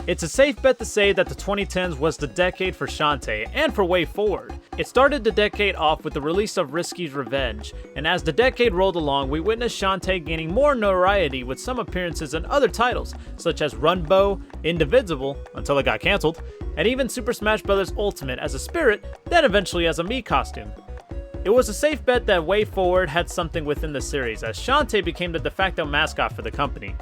It's a safe bet to say that the 2010s was the decade for Shantae, and for Way Forward. It started the decade off with the release of Risky's Revenge, and as the decade rolled along, we witnessed Shantae gaining more notoriety with some appearances in other titles, such as Runbow, Indivisible, until it got cancelled, and even Super Smash Bros. Ultimate as a spirit, then eventually as a Mii costume. It was a safe bet that Way Forward had something within the series, as Shantae became the de facto mascot for the company.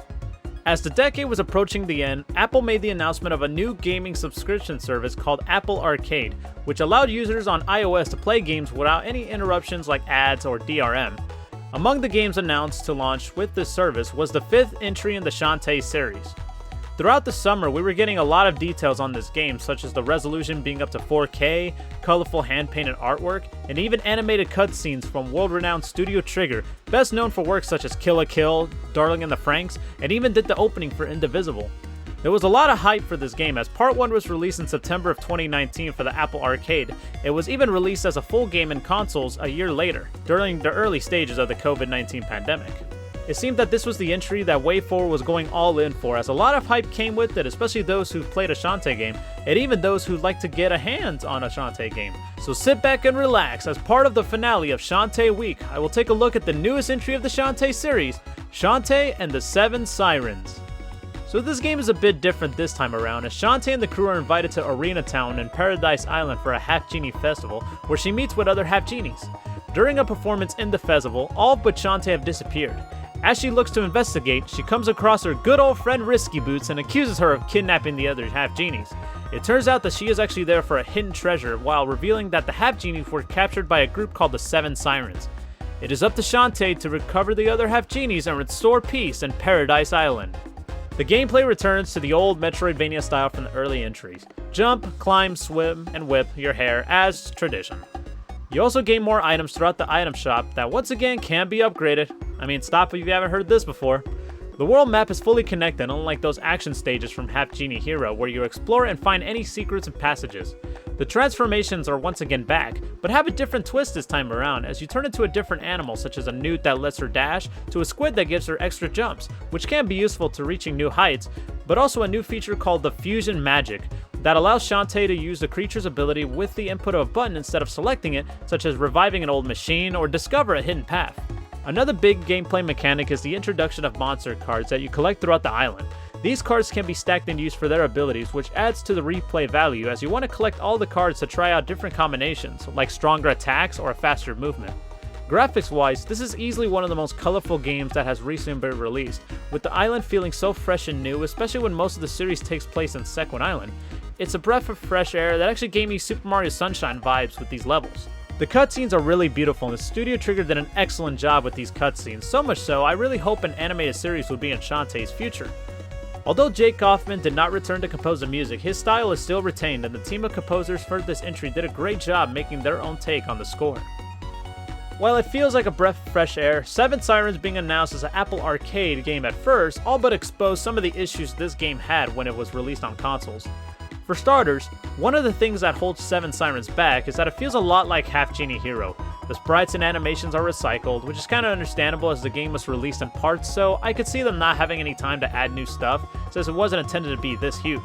As the decade was approaching the end, Apple made the announcement of a new gaming subscription service called Apple Arcade, which allowed users on iOS to play games without any interruptions like ads or DRM. Among the games announced to launch with this service was the 5th entry in the Shantae series. Throughout the summer, we were getting a lot of details on this game, such as the resolution being up to 4K, colorful hand-painted artwork, and even animated cutscenes from world-renowned Studio Trigger, best known for works such as Kill la Kill, Darling in the Franxx, and even did the opening for Indivisible. There was a lot of hype for this game as Part 1 was released in September of 2019 for the Apple Arcade. It was even released as a full game in consoles a year later, during the early stages of the COVID-19 pandemic. It seemed that this was the entry that Way Forward was going all in for, as a lot of hype came with it, especially those who've played a Shantae game, and even those who'd like to get a hands on a Shantae game. So sit back and relax, as part of the finale of Shantae Week, I will take a look at the newest entry of the Shantae series, Shantae and the Seven Sirens. So this game is a bit different this time around, as Shantae and the crew are invited to Arena Town in Paradise Island for a Half-Genie festival, where she meets with other Half-Genies. During a performance in the festival, all but Shantae have disappeared. As she looks to investigate, she comes across her good old friend Risky Boots and accuses her of kidnapping the other Half-Genies. It turns out that she is actually there for a hidden treasure, while revealing that the Half-Genies were captured by a group called the Seven Sirens. It is up to Shantae to recover the other Half-Genies and restore peace in Paradise Island. The gameplay returns to the old Metroidvania style from the early entries. Jump, climb, swim, and whip your hair as tradition. You also gain more items throughout the item shop that once again can be upgraded. I mean, stop if you haven't heard this before. The world map is fully connected, unlike those action stages from Half-Genie Hero where you explore and find any secrets and passages. The transformations are once again back, but have a different twist this time around as you turn into a different animal, such as a newt that lets her dash, to a squid that gives her extra jumps, which can be useful to reaching new heights, but also a new feature called the Fusion Magic, that allows Shantae to use the creature's ability with the input of a button instead of selecting it, such as reviving an old machine or discover a hidden path. Another big gameplay mechanic is the introduction of monster cards that you collect throughout the island. These cards can be stacked and used for their abilities, which adds to the replay value as you want to collect all the cards to try out different combinations, like stronger attacks or a faster movement. Graphics-wise, this is easily one of the most colorful games that has recently been released, with the island feeling so fresh and new, especially when most of the series takes place in Sequin Island. It's a breath of fresh air that actually gave me Super Mario Sunshine vibes with these levels. The cutscenes are really beautiful, and the Studio Trigger did an excellent job with these cutscenes, so much so I really hope an animated series would be in Shantae's future. Although Jake Kaufman did not return to compose the music, his style is still retained, and the team of composers for this entry did a great job making their own take on the score. While it feels like a breath of fresh air, Seven Sirens being announced as an Apple Arcade game at first all but exposed some of the issues this game had when it was released on consoles. For starters, one of the things that holds Seven Sirens back is that it feels a lot like Half-Genie Hero. The sprites and animations are recycled, which is kind of understandable as the game was released in parts, so I could see them not having any time to add new stuff, since it wasn't intended to be this huge.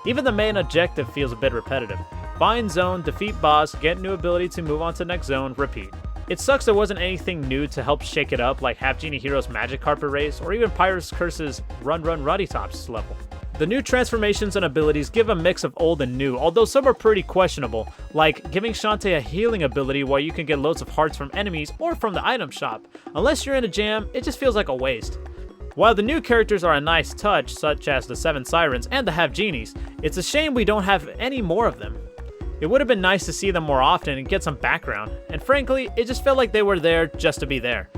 Even the main objective feels a bit repetitive. Find zone, defeat boss, get new ability to move on to next zone, repeat. It sucks there wasn't anything new to help shake it up like Half-Genie Hero's Magic Carpet Race or even Pirate's Curse's Run Run Ruddy Tops level. The new transformations and abilities give a mix of old and new, although some are pretty questionable, like giving Shantae a healing ability where you can get loads of hearts from enemies or from the item shop. Unless you're in a jam, it just feels like a waste. While the new characters are a nice touch, such as the Seven Sirens and the Half-Genies, it's a shame we don't have any more of them. It would have been nice to see them more often and get some background, and frankly, it just felt like they were there just to be there.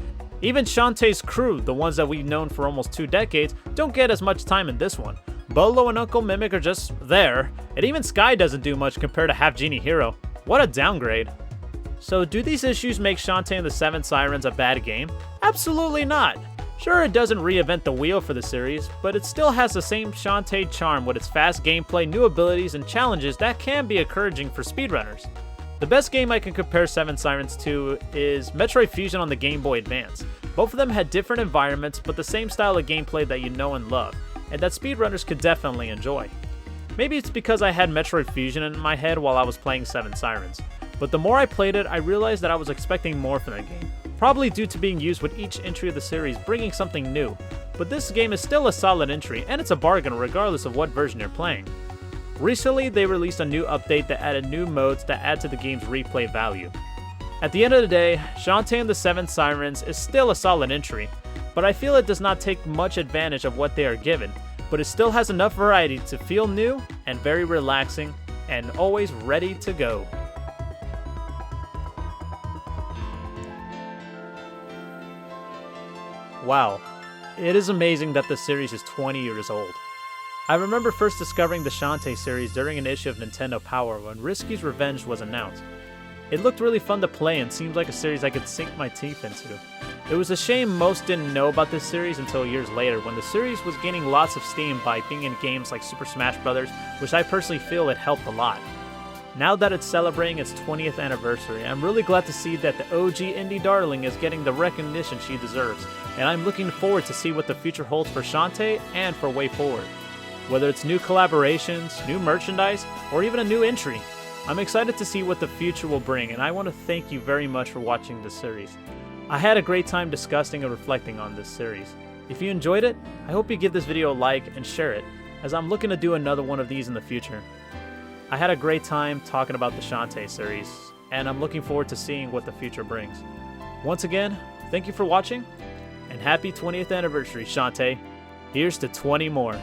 Even Shantae's crew, the ones that we've known for almost 2 decades, don't get as much time in this one. Bolo and Uncle Mimic are just there, and even Sky doesn't do much compared to Half-Genie Hero. What a downgrade. So do these issues make Shantae and the Seven Sirens a bad game? Absolutely not. Sure, it doesn't reinvent the wheel for the series, but it still has the same Shantae charm with its fast gameplay, new abilities, and challenges that can be encouraging for speedrunners. The best game I can compare Seven Sirens to is Metroid Fusion on the Game Boy Advance. Both of them had different environments, but the same style of gameplay that you know and love. and that speedrunners could definitely enjoy. Maybe it's because I had Metroid Fusion in my head while I was playing Seven Sirens, but the more I played it, I realized that I was expecting more from the game, probably due to being used with each entry of the series bringing something new. But this game is still a solid entry, and it's a bargain regardless of what version you're playing. Recently, they released a new update that added new modes that add to the game's replay value. At the end of the day, Shantae and the Seven Sirens is still a solid entry, but I feel it does not take much advantage of what they are given, but it still has enough variety to feel new and very relaxing and always ready to go. Wow, it is amazing that the series is 20 years old. I remember first discovering the Shantae series during an issue of Nintendo Power when Risky's Revenge was announced. It looked really fun to play and seemed like a series I could sink my teeth into. It was a shame most didn't know about this series until years later when the series was gaining lots of steam by being in games like Super Smash Bros., which I personally feel it helped a lot. Now that it's celebrating its 20th anniversary, I'm really glad to see that the OG indie darling is getting the recognition she deserves, and I'm looking forward to see what the future holds for Shantae and for Way Forward. Whether it's new collaborations, new merchandise, or even a new entry, I'm excited to see what the future will bring, and I want to thank you very much for watching this series. I had a great time discussing and reflecting on this series. If you enjoyed it, I hope you give this video a like and share it, as I'm looking to do another one of these in the future. I had a great time talking about the Shantae series, and I'm looking forward to seeing what the future brings. Once again, thank you for watching, and happy 20th anniversary, Shantae. Here's to 20 more.